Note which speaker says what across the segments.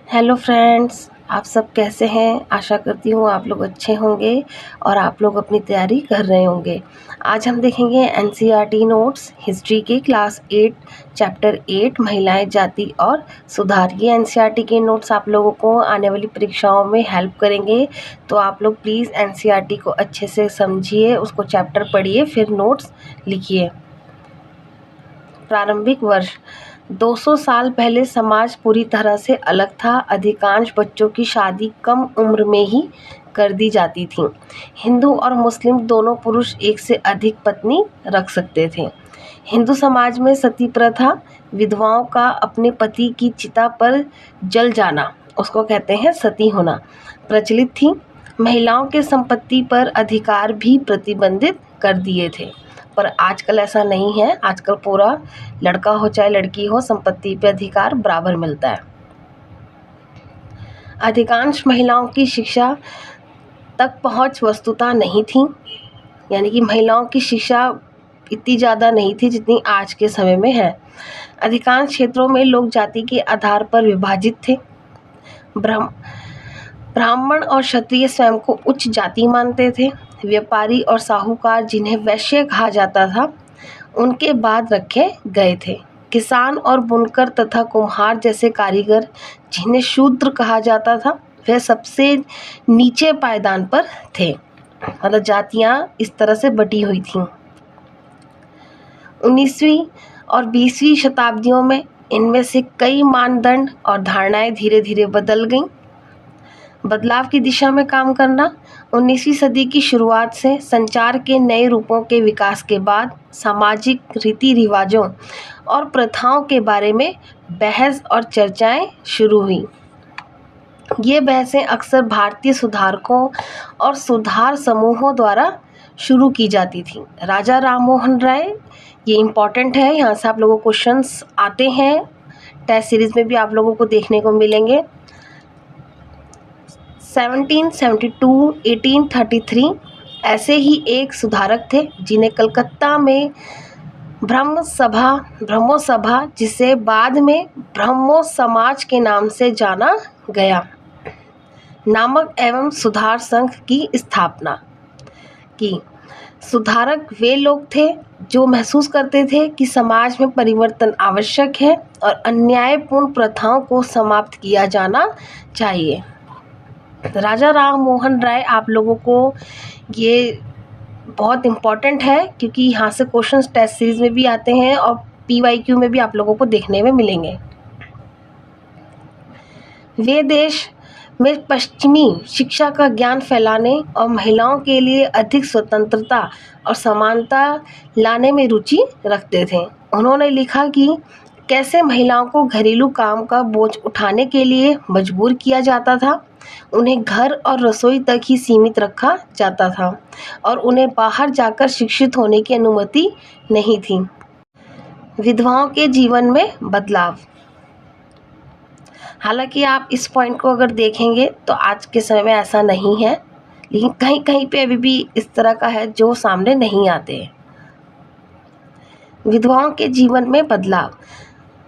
Speaker 1: Hello friends, आप सब कैसे हैं। आशा करती हूँ आप लोग अच्छे होंगे और आप लोग अपनी तैयारी कर रहे होंगे। आज हम देखेंगे एनसीईआरटी नोट्स हिस्ट्री के क्लास 8 चैप्टर 8 महिलाएं, जाति और सुधार। ये एनसीईआरटी के नोट्स आप लोगों को आने वाली परीक्षाओं में हेल्प करेंगे, तो आप लोग प्लीज़ एनसीईआरटी को अच्छे से समझिए, उसको चैप्टर पढ़िए, फिर नोट्स लिखिए। प्रारंभिक वर्ष 200 साल पहले समाज पूरी तरह से अलग था। अधिकांश बच्चों की शादी कम उम्र में ही कर दी जाती थी। हिंदू और मुस्लिम दोनों पुरुष एक से अधिक पत्नी रख सकते थे। हिंदू समाज में सती प्रथा, विधवाओं का अपने पति की चिता पर जल जाना, उसको कहते हैं सती होना, प्रचलित थी। महिलाओं के संपत्ति पर अधिकार भी प्रतिबंधित कर दिए थे, पर आजकल ऐसा नहीं है। आजकल पूरा लड़का हो चाहे लड़की हो, संपत्ति पे अधिकार बराबर मिलता है। अधिकांश महिलाओं की शिक्षा तक पहुंच वस्तुतः नहीं थी, यानी कि महिलाओं की शिक्षा इतनी ज़्यादा नहीं थी जितनी आज के समय में है। अधिकांश क्षेत्रों में लोग जाति के आधार पर विभाजित थे। ब्राह्मण और क्षत्रिय स्वयं को उच्च जाति मानते थे। व्यापारी और साहूकार, जिन्हें वैश्य कहा जाता था, उनके बाद रखे गए थे। किसान और बुनकर तथा कुम्हार जैसे कारीगर, जिन्हें शूद्र कहा जाता था, वे सबसे नीचे पायदान पर थे। मतलब जातियां इस तरह से बटी हुई थीं। 19वीं और 20वीं शताब्दियों में इनमें से कई मानदंड और धारणाएं धीरे धीरे बदल गईं। बदलाव की दिशा में काम करना। 19वीं सदी की शुरुआत से संचार के नए रूपों के विकास के बाद सामाजिक रीति रिवाजों और प्रथाओं के बारे में बहस और चर्चाएं शुरू हुई। ये बहसें अक्सर भारतीय सुधारकों और सुधार समूहों द्वारा शुरू की जाती थी। राजा राममोहन राय, ये इम्पॉर्टेंट है, यहाँ से आप लोगों को क्वेश्चंस आते हैं, टेस्ट सीरीज में भी आप लोगों को देखने को मिलेंगे। 1772, 1833 ऐसे ही एक सुधारक थे जिन्हें कलकत्ता में ब्रह्मो सभा, जिसे बाद में ब्रह्मो समाज के नाम से जाना गया, नामक एवं सुधार संघ की स्थापना की। सुधारक वे लोग थे जो महसूस करते थे कि समाज में परिवर्तन आवश्यक है और अन्यायपूर्ण प्रथाओं को समाप्त किया जाना चाहिए। राजा राममोहन राय, आप लोगों को ये बहुत इम्पॉर्टेंट है क्योंकि यहाँ से क्वेश्चंस टेस्ट सीरीज में भी आते हैं और पीवाईक्यू में भी आप लोगों को देखने में मिलेंगे। वे देश में पश्चिमी शिक्षा का ज्ञान फैलाने और महिलाओं के लिए अधिक स्वतंत्रता और समानता लाने में रुचि रखते थे। उन्होंने लिखा कि कैसे महिलाओं को घरेलू काम का बोझ उठाने के लिए मजबूर किया जाता था, उन्हें घर और रसोई तक ही सीमित रखा जाता था और उन्हें बाहर जाकर शिक्षित होने की अनुमति नहीं थी। विधवाओं के जीवन में बदलाव। हालांकि आप इस पॉइंट को अगर देखेंगे तो आज के समय में ऐसा नहीं है, लेकिन कहीं कहीं पे अभी भी इस तरह का है जो सामने नहीं आते हैं। विधवाओं के जीवन में बदलाव।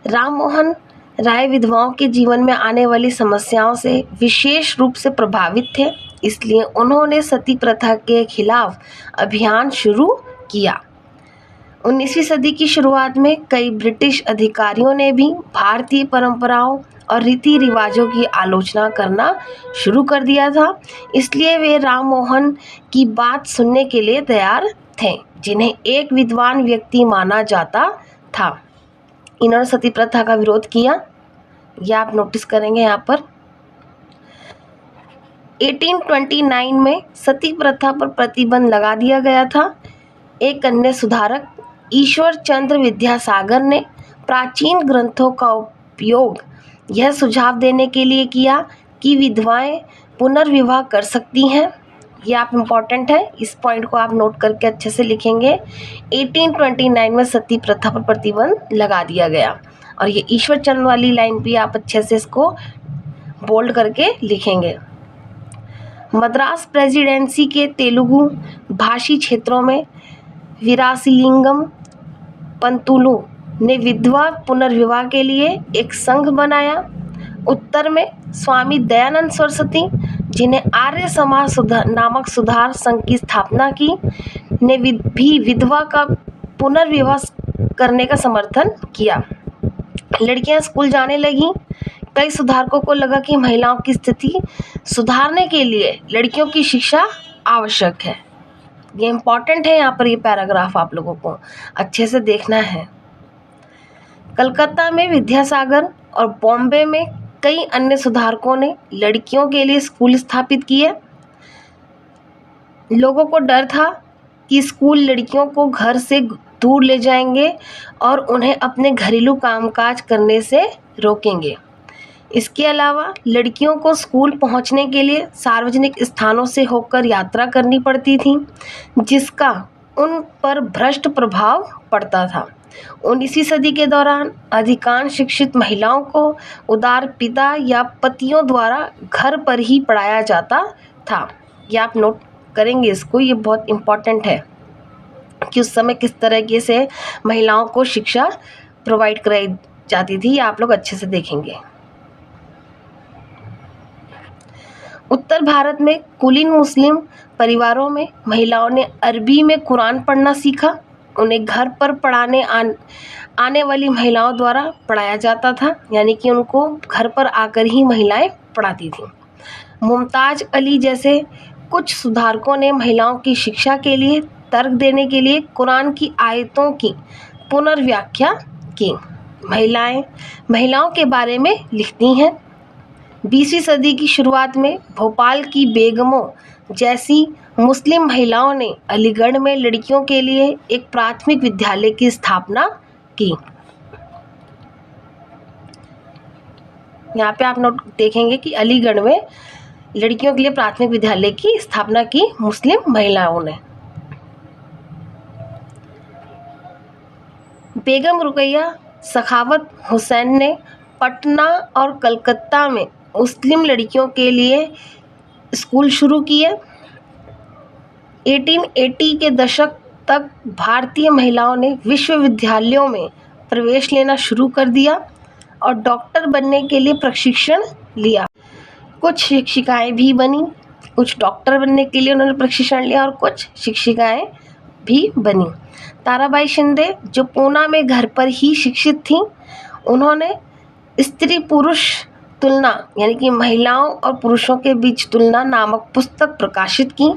Speaker 1: राममोहन राय विधवाओं के जीवन में आने वाली समस्याओं से विशेष रूप से प्रभावित थे, इसलिए उन्होंने सती प्रथा के खिलाफ अभियान शुरू किया। 19वीं सदी की शुरुआत में कई ब्रिटिश अधिकारियों ने भी भारतीय परंपराओं और रीति रिवाजों की आलोचना करना शुरू कर दिया था, इसलिए वे राममोहन की बात सुनने के लिए तैयार थे, जिन्हें एक विद्वान व्यक्ति माना जाता था। इन्होंने सती प्रथा का विरोध किया, यह आप नोटिस करेंगे यहाँ पर। 1829 में सती प्रथा पर प्रतिबंध लगा दिया गया था। एक अन्य सुधारक ईश्वर चंद्र विद्यासागर ने प्राचीन ग्रंथों का उपयोग यह सुझाव देने के लिए किया कि विधवाएं पुनर्विवाह कर सकती हैं। यह आप इम्पॉर्टेंट है, इस पॉइंट को आप नोट करके अच्छे से लिखेंगे। 1829 में सती प्रथा पर प्रतिबंध लगा दिया गया, और ये ईश्वर चंद्र वाली लाइन भी आप अच्छे से इसको बोल्ड करके लिखेंगे। मद्रास प्रेसिडेंसी के तेलुगु भाषी क्षेत्रों में वीरासिलिंगम पंतुलु ने विधवा पुनर्विवाह के लिए एक संघ बनाया उत्तर में स्वामी दयानंद सरस्वती, जिन्हें आर्य समाज नामक सुधार संघ की स्थापना की, ने भी विधवा का पुनर्विवाह करने का समर्थन किया। लड़कियां स्कूल जाने लगी। कई सुधारकों को लगा कि महिलाओं की स्थिति सुधारने के लिए लड़कियों की शिक्षा आवश्यक है। ये इम्पॉर्टेंट है, यहाँ पर ये पैराग्राफ आप लोगों को अच्छे से देखना है। कलकत्ता में विद्यासागर और बॉम्बे में कई अन्य सुधारकों ने लड़कियों के लिए स्कूल स्थापित किए। लोगों को डर था कि स्कूल लड़कियों को घर से दूर ले जाएंगे और उन्हें अपने घरेलू कामकाज करने से रोकेंगे। इसके अलावा लड़कियों को स्कूल पहुंचने के लिए सार्वजनिक स्थानों से होकर यात्रा करनी पड़ती थी, जिसका उन पर भ्रष्ट प्रभाव पड़ता था। 19वीं सदी के दौरान अधिकांश शिक्षित महिलाओं को उदार पिता या पतियों द्वारा घर पर ही पढ़ाया जाता था। ये आप नोट करेंगे इसको, ये बहुत इम्पॉर्टेंट है कि उस समय किस तरीके से महिलाओं को शिक्षा प्रोवाइड कराई जाती थी, ये आप लोग अच्छे से देखेंगे। उत्तर भारत में कुलीन मुस्लिम परिवारों में महिलाओं ने अरबी में कुरान पढ़ना सीखा। उन्हें घर पर पढ़ाने आने वाली महिलाओं द्वारा पढ़ाया जाता था, यानी कि उनको घर पर आकर ही महिलाएं पढ़ाती थीं। मुमताज़ अली जैसे कुछ सुधारकों ने महिलाओं की शिक्षा के लिए तर्क देने के लिए कुरान की आयतों की पुनर्व्याख्या की। महिलाओं के बारे में लिखती हैं। 20वीं सदी की शुरुआत में भोपाल की बेगमों जैसी मुस्लिम महिलाओं ने अलीगढ़ में लड़कियों के लिए एक प्राथमिक विद्यालय की स्थापना की। यहाँ पे आप नोट देखेंगे कि अलीगढ़ में लड़कियों के लिए प्राथमिक विद्यालय की स्थापना की मुस्लिम महिलाओं ने। बेगम रुकैया सखावत हुसैन ने पटना और कलकत्ता में मुस्लिम लड़कियों के लिए स्कूल शुरू किए। 1880 के दशक तक भारतीय महिलाओं ने विश्वविद्यालयों में प्रवेश लेना शुरू कर दिया और डॉक्टर बनने के लिए प्रशिक्षण लिया। कुछ शिक्षिकाएं भी बनी, कुछ डॉक्टर बनने के लिए उन्होंने प्रशिक्षण लिया और कुछ शिक्षिकाएं भी बनी। ताराबाई शिंदे जो पूना में घर पर ही शिक्षित थीं, उन्होंने स्त्री पुरुष तुलना यानी कि महिलाओं और पुरुषों के बीच तुलना नामक पुस्तक प्रकाशित की,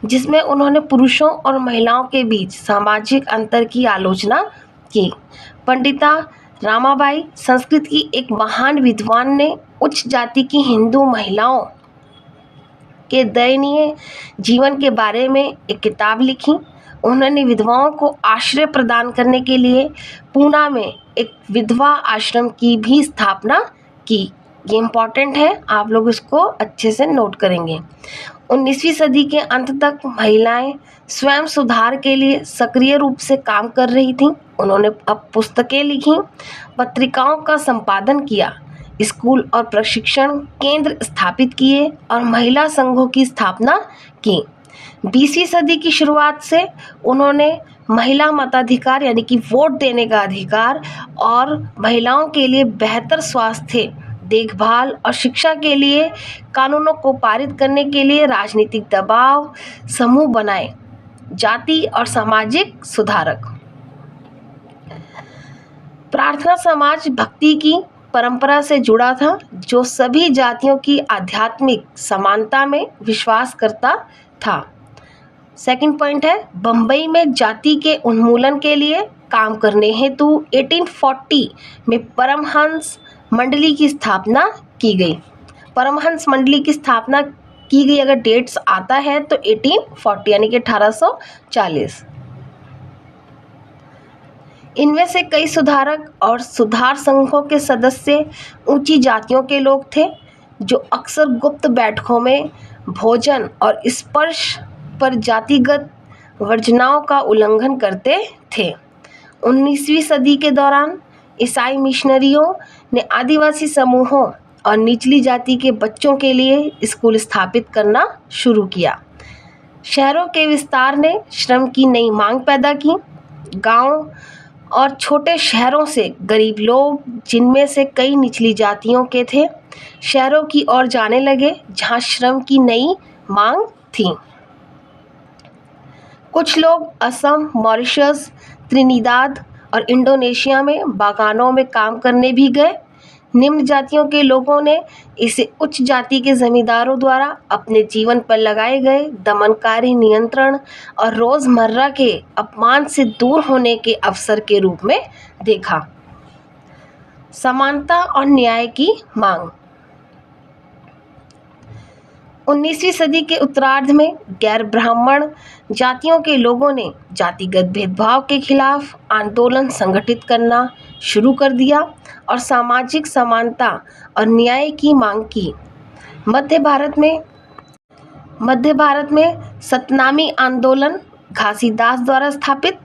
Speaker 1: जिसमें उन्होंने पुरुषों और महिलाओं के बीच सामाजिक अंतर की आलोचना की। पंडिता रामाबाई संस्कृत की एक महान विद्वान ने उच्च जाति की हिंदू महिलाओं के दयनीय जीवन के बारे में एक किताब लिखी। उन्होंने विधवाओं को आश्रय प्रदान करने के लिए पूना में एक विधवा आश्रम की भी स्थापना की। ये इम्पॉर्टेंट है, आप लोग इसको अच्छे से नोट करेंगे। 19वीं सदी के अंत तक महिलाएं स्वयं सुधार के लिए सक्रिय रूप से काम कर रही थीं। उन्होंने अब पुस्तकें लिखी, पत्रिकाओं का संपादन किया, स्कूल और प्रशिक्षण केंद्र स्थापित किए और महिला संघों की स्थापना की। 20वीं सदी की शुरुआत से उन्होंने महिला मताधिकार यानी कि वोट देने का अधिकार और महिलाओं के लिए बेहतर स्वास्थ्य देखभाल और शिक्षा के लिए कानूनों को पारित करने के लिए राजनीतिक दबाव समूह बनाए। जाति और सामाजिक सुधारक। प्रार्थना समाज भक्ति की परंपरा से जुड़ा था, जो सभी जातियों की आध्यात्मिक समानता में विश्वास करता था। सेकंड पॉइंट है, बम्बई में जाति के उन्मूलन के लिए काम करने हेतु 1840 में परमहंस मंडली की स्थापना की गई। परमहंस मंडली की स्थापना की गई, अगर डेट्स आता है तो 1840 यानी कि 1840। इनमें से कई सुधारक और सुधार संघों के सदस्य ऊंची जातियों के लोग थे, जो अक्सर गुप्त बैठकों में भोजन और स्पर्श पर जातिगत वर्जनाओं का उल्लंघन करते थे। 19वीं सदी के दौरान ईसाई मिशनरियों ने आदिवासी समूहों और निचली जाति के बच्चों के लिए स्कूल स्थापित करना शुरू किया। शहरों के विस्तार ने श्रम की नई मांग पैदा की। गांव और छोटे शहरों से गरीब लोग, जिनमें से कई निचली जातियों के थे, शहरों की ओर जाने लगे जहां श्रम की नई मांग थी। कुछ लोग असम, मॉरिशस, त्रिनिदाद और इंडोनेशिया में बागानों में काम करने भी गए। निम्न जातियों के लोगों ने इसे उच्च जाति के जमींदारों द्वारा अपने जीवन पर लगाए गए दमनकारी नियंत्रण और रोजमर्रा के अपमान से दूर होने के अवसर के रूप में देखा। समानता और न्याय की मांग। 19वीं सदी के उत्तरार्ध में गैर ब्राह्मण जातियों के लोगों ने जातिगत भेदभाव के खिलाफ आंदोलन संगठित करना शुरू कर दिया और सामाजिक समानता और न्याय की मांग की। मध्य भारत में सतनामी आंदोलन घासीदास द्वारा स्थापित,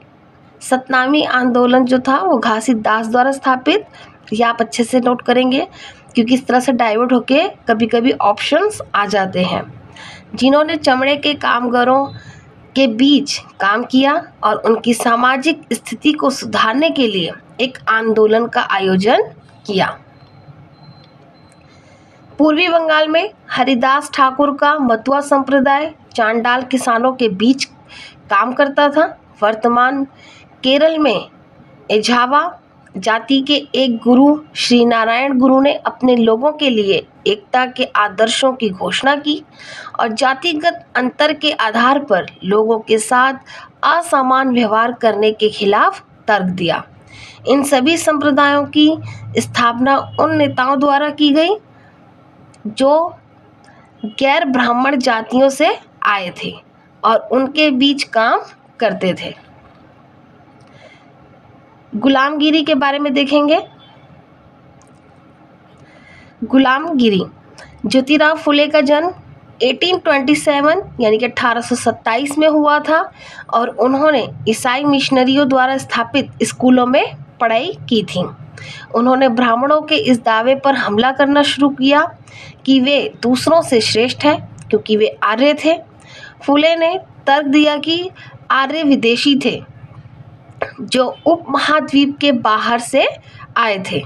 Speaker 1: सतनामी आंदोलन जो था वो घासीदास द्वारा स्थापित, ये आप अच्छे से नोट करेंगे क्योंकि इस तरह से डाइवर्ट होके कभी कभी ऑप्शंस आ जाते हैं। जिन्होंने चमड़े के कामगारों के बीच काम किया और उनकी सामाजिक स्थिति को सुधारने के लिए एक आंदोलन का आयोजन किया। पूर्वी बंगाल में हरिदास ठाकुर का मतुआ संप्रदाय चांडाल किसानों के बीच काम करता था। वर्तमान केरल में एझावा जाति के एक गुरु श्री नारायण गुरु ने अपने लोगों के लिए एकता के आदर्शों की घोषणा की और जातिगत अंतर के आधार पर लोगों के साथ असमान व्यवहार करने के खिलाफ तर्क दिया। इन सभी संप्रदायों की स्थापना उन नेताओं द्वारा की गई जो गैर ब्राह्मण जातियों से आए थे और उनके बीच काम करते थे। गुलामगिरी के बारे में देखेंगे। गुलामगिरी, ज्योतिराव फुले का जन्म 1827 यानी कि 1827 में हुआ था और उन्होंने ईसाई मिशनरियों द्वारा स्थापित स्कूलों में पढ़ाई की थी। उन्होंने ब्राह्मणों के इस दावे पर हमला करना शुरू किया कि वे दूसरों से श्रेष्ठ हैं क्योंकि वे आर्य थे। फुले ने तर्क दिया कि आर्य विदेशी थे जो उपमहाद्वीप के बाहर से आए थे।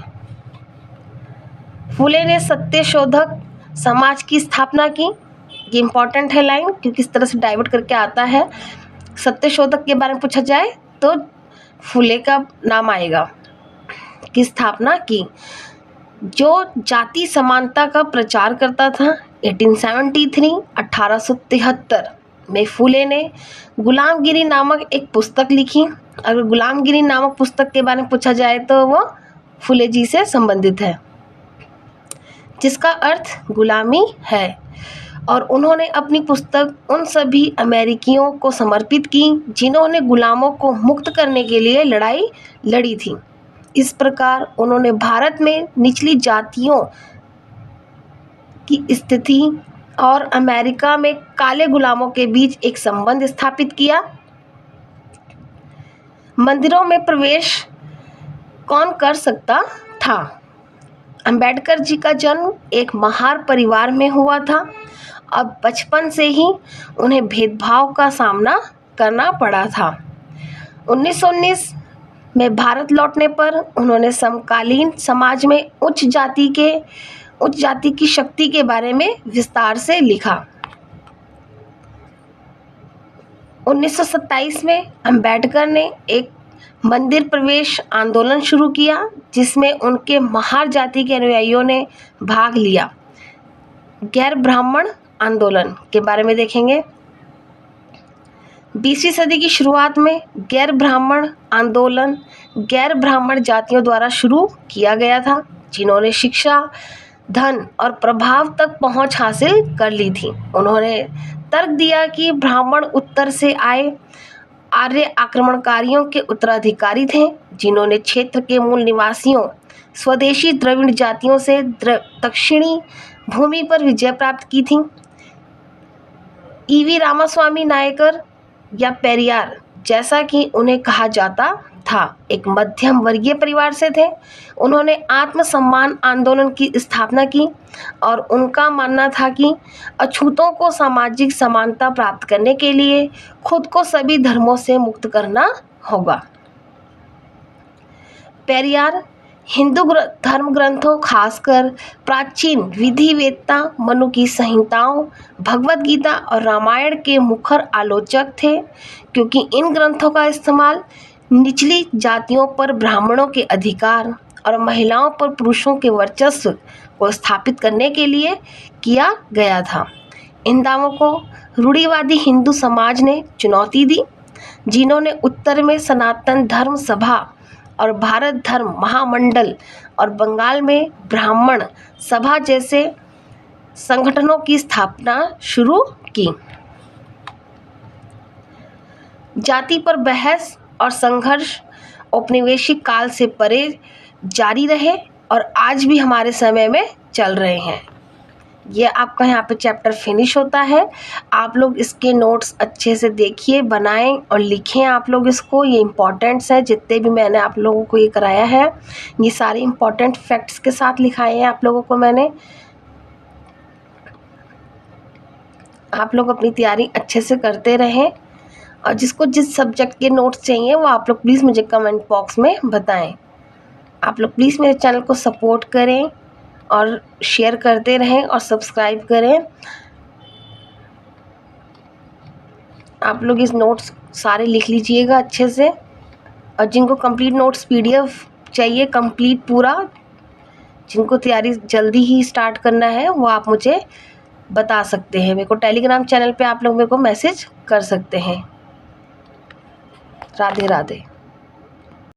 Speaker 1: फुले ने सत्यशोधक समाज की स्थापना की। ये इंपॉर्टेंट है लाइन क्योंकि इस तरह से डाइवर्ट करके आता है। सत्यशोधक के बारे में पूछा जाए तो फुले का नाम आएगा। की स्थापना की जो जाति समानता का प्रचार करता था। 1873 में फुले ने गुलामगिरी नामक एक पुस्तक लिखी। अगर गुलामगिरी नामक पुस्तक के बारे में पूछा जाए तो वो फुले जी से संबंधित है, जिसका अर्थ गुलामी है। और उन्होंने अपनी पुस्तक उन सभी अमेरिकियों को समर्पित की जिन्होंने गुलामों को मुक्त करने के लिए लड़ाई लड़ी थी। इस प्रकार उन्होंने भारत में निचली जातियों की स्थिति और अमेरिका में काले गुलामों के बीच एक संबंध स्थापित किया। मंदिरों में प्रवेश कौन कर सकता था? अंबेडकर जी का जन्म एक महार परिवार में हुआ था। अब बचपन से ही उन्हें भेदभाव का सामना करना पड़ा था। 1919 में भारत लौटने पर उन्होंने समकालीन समाज में उच्च जाति की शक्ति के बारे में विस्तार से लिखा। 1927 में अंबेडकर ने एक मंदिर प्रवेश आंदोलन शुरू किया जिसमें उनके महार जाति के अनुयायियों ने भाग लिया। गैर ब्राह्मण आंदोलन के बारे में देखेंगे। 20वीं सदी की शुरुआत में गैर ब्राह्मण आंदोलन गैर ब्राह्मण जातियों द्वारा शुरू किया गया था जिन्होंने शिक्षा, धन और प्रभाव तक पहुंच हासिल कर ली थी। उन्होंने तर्क दिया कि ब्राह्मण उत्तर से आए आर्य आक्रमणकारियों के उत्तराधिकारी थे जिन्होंने क्षेत्र के मूल निवासियों स्वदेशी द्रविड़ जातियों से दक्षिणी भूमि पर विजय प्राप्त की थी। ईवी रामास्वामी नायकर या पेरियार जैसा कि उन्हें कहा जाता था एक मध्यम वर्गीय परिवार से थे। उन्होंने आत्मसम्मान आंदोलन की स्थापना की और उनका मानना था कि अछूतों को सामाजिक समानता प्राप्त करने के लिए खुद को सभी धर्मों से मुक्त करना होगा। पेरियार हिंदू धर्म ग्रंथों खासकर प्राचीन विधि वेदता, मनु की संहिताओं, भगवत गीता और रामायण के मुखर आलोचक थे, क्योंकि इन ग्रंथों का इस्तेमाल निचली जातियों पर ब्राह्मणों के अधिकार और महिलाओं पर पुरुषों के वर्चस्व को स्थापित करने के लिए किया गया था। इन दावों को रूढ़िवादी हिंदू समाज ने चुनौती दी, जिन्होंने उत्तर में सनातन धर्म सभा और भारत धर्म महामंडल और बंगाल में ब्राह्मण सभा जैसे संगठनों की स्थापना शुरू की। जाति पर बहस और संघर्ष औपनिवेशिक काल से परे जारी रहे और आज भी हमारे समय में चल रहे हैं। ये आपका यहाँ पे चैप्टर फिनिश होता है। आप लोग इसके नोट्स अच्छे से देखिए, बनाएं और लिखें आप लोग इसको। ये इम्पॉर्टेंट्स है, जितने भी मैंने आप लोगों को ये कराया है ये सारे इम्पॉर्टेंट फैक्ट्स के साथ लिखाए हैं आप लोगों को मैंने। आप लोग अपनी तैयारी अच्छे से करते रहें और जिसको जिस सब्जेक्ट के नोट्स चाहिए वो आप लोग प्लीज़ मुझे कमेंट बॉक्स में बताएं। आप लोग प्लीज़ मेरे चैनल को सपोर्ट करें और शेयर करते रहें और सब्सक्राइब करें। आप लोग इस नोट्स सारे लिख लीजिएगा अच्छे से, और जिनको कंप्लीट नोट्स पीडीएफ चाहिए कंप्लीट पूरा, जिनको तैयारी जल्दी ही स्टार्ट करना है वो आप मुझे बता सकते हैं। मेरे को टेलीग्राम चैनल पे आप लोग मेरे को मैसेज कर सकते हैं। राधे राधे।